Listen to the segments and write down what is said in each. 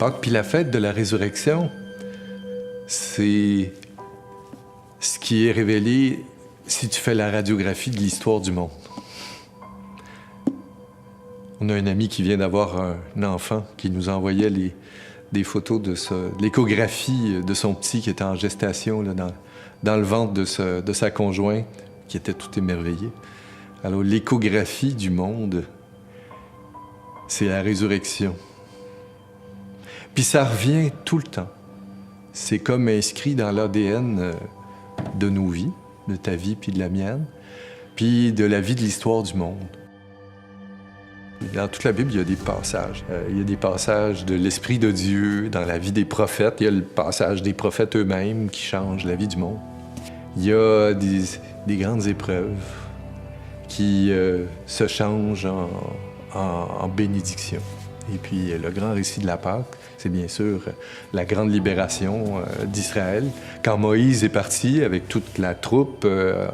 Pâques puis la fête de la résurrection, c'est ce qui est révélé si tu fais la radiographie de l'histoire du monde. On a un ami qui vient d'avoir un enfant qui nous envoyait des photos de l'échographie de son petit qui était en gestation là, dans le ventre de sa conjointe, qui était tout émerveillé. Alors, l'échographie du monde, c'est la résurrection. Puis ça revient tout le temps. C'est comme inscrit dans l'ADN de nos vies, de ta vie puis de la mienne, puis de la vie de l'histoire du monde. Dans toute la Bible, il y a des passages. Il y a des passages de l'Esprit de Dieu dans la vie des prophètes. Il y a le passage des prophètes eux-mêmes qui changent la vie du monde. Il y a des grandes épreuves qui se changent en bénédiction. Et puis, le grand récit de la Pâque, c'est bien sûr la grande libération d'Israël. Quand Moïse est parti avec toute la troupe,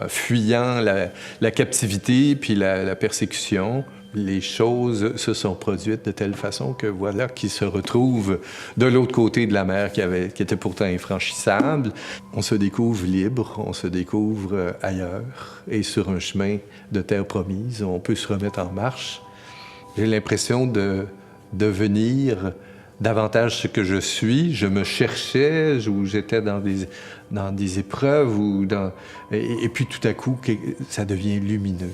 fuyant la captivité puis la persécution, les choses se sont produites de telle façon que voilà qu'ils se retrouvent de l'autre côté de la mer qui était pourtant infranchissable. On se découvre libre, on se découvre ailleurs et sur un chemin de terre promise, on peut se remettre en marche. J'ai l'impression de devenir davantage ce que je suis. Je me cherchais, où j'étais dans des épreuves, et puis tout à coup, ça devient lumineux.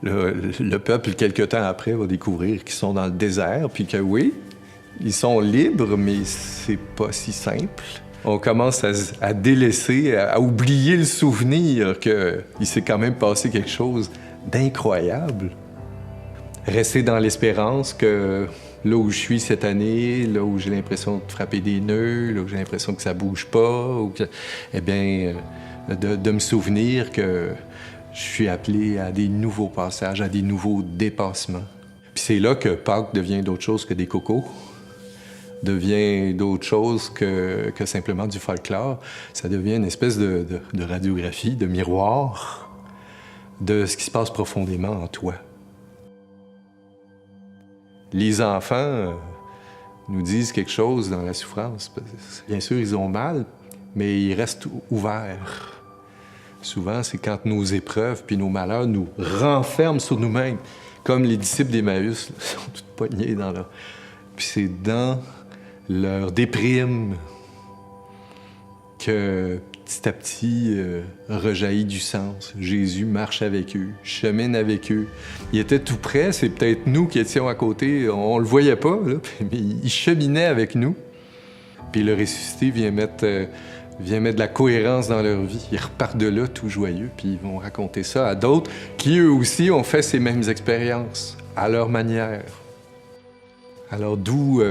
Le peuple, quelque temps après, va découvrir qu'ils sont dans le désert, puis que oui, ils sont libres, mais c'est pas si simple. On commence à délaisser, à oublier le souvenir qu'il s'est quand même passé quelque chose d'incroyable. Rester dans l'espérance que là où je suis cette année, là où j'ai l'impression de frapper des nœuds, là où j'ai l'impression que ça bouge pas, eh bien, de me souvenir que je suis appelé à des nouveaux passages, à des nouveaux dépassements. Puis c'est là que Pâques devient d'autre chose que des cocos, devient d'autre chose que simplement du folklore. Ça devient une espèce de radiographie, de miroir de ce qui se passe profondément en toi. Les enfants nous disent quelque chose dans la souffrance. Bien sûr, ils ont mal, mais ils restent ouverts. Souvent, c'est quand nos épreuves puis nos malheurs nous renferment sur nous-mêmes, comme les disciples d'Emmaüs sont tous poignés dans leur... Puis c'est dans leur déprime que petit à petit rejaillit du sens. Jésus marche avec eux, chemine avec eux. Il était tout près, c'est peut-être nous qui étions à côté, on le voyait pas, là, mais il cheminait avec nous. Puis le ressuscité vient mettre de la cohérence dans leur vie. Ils repartent de là tout joyeux, puis ils vont raconter ça à d'autres qui, eux aussi, ont fait ces mêmes expériences, à leur manière. Alors d'où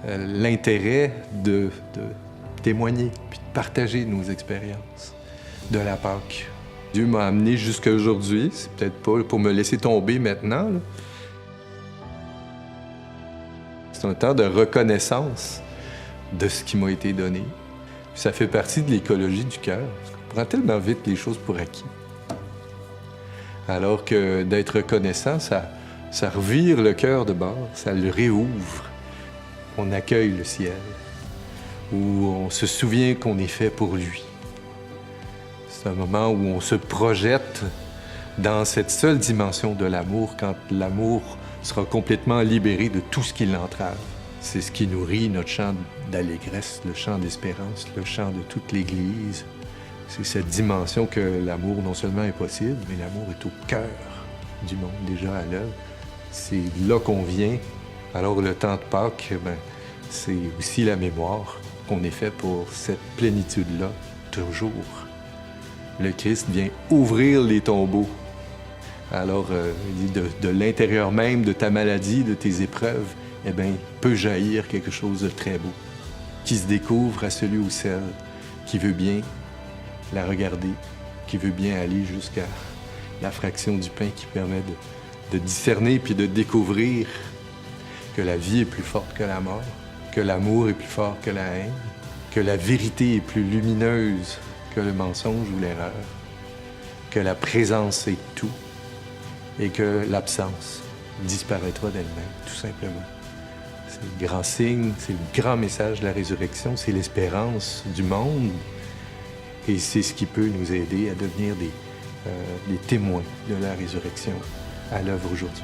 l'intérêt de témoigner, puis de partager nos expériences de la Pâque. Dieu m'a amené jusqu'à aujourd'hui, c'est peut-être pas pour me laisser tomber maintenant, là. C'est un temps de reconnaissance de ce qui m'a été donné. Ça fait partie de l'écologie du cœur. On prend tellement vite les choses pour acquis. Alors que d'être reconnaissant, ça revire le cœur de bord, ça le réouvre. On accueille le ciel, où on se souvient qu'on est fait pour lui. C'est un moment où on se projette dans cette seule dimension de l'amour, quand l'amour sera complètement libéré de tout ce qui l'entrave. C'est ce qui nourrit notre chant d'allégresse, le chant d'espérance, le chant de toute l'Église. C'est cette dimension que l'amour non seulement est possible, mais l'amour est au cœur du monde, déjà à l'œuvre. C'est là qu'on vient. Alors le temps de Pâques, c'est aussi la mémoire qu'on est fait pour cette plénitude-là, toujours. Le Christ vient ouvrir les tombeaux. Alors, de l'intérieur même de ta maladie, de tes épreuves, eh bien, peut jaillir quelque chose de très beau, qui se découvre à celui ou celle qui veut bien la regarder, qui veut bien aller jusqu'à la fraction du pain qui permet de discerner puis de découvrir que la vie est plus forte que la mort, que l'amour est plus fort que la haine, que la vérité est plus lumineuse que le mensonge ou l'erreur, que la présence est tout, et que l'absence disparaîtra d'elle-même, tout simplement. C'est le grand signe, c'est le grand message de la résurrection, c'est l'espérance du monde et c'est ce qui peut nous aider à devenir des témoins de la résurrection à l'œuvre aujourd'hui.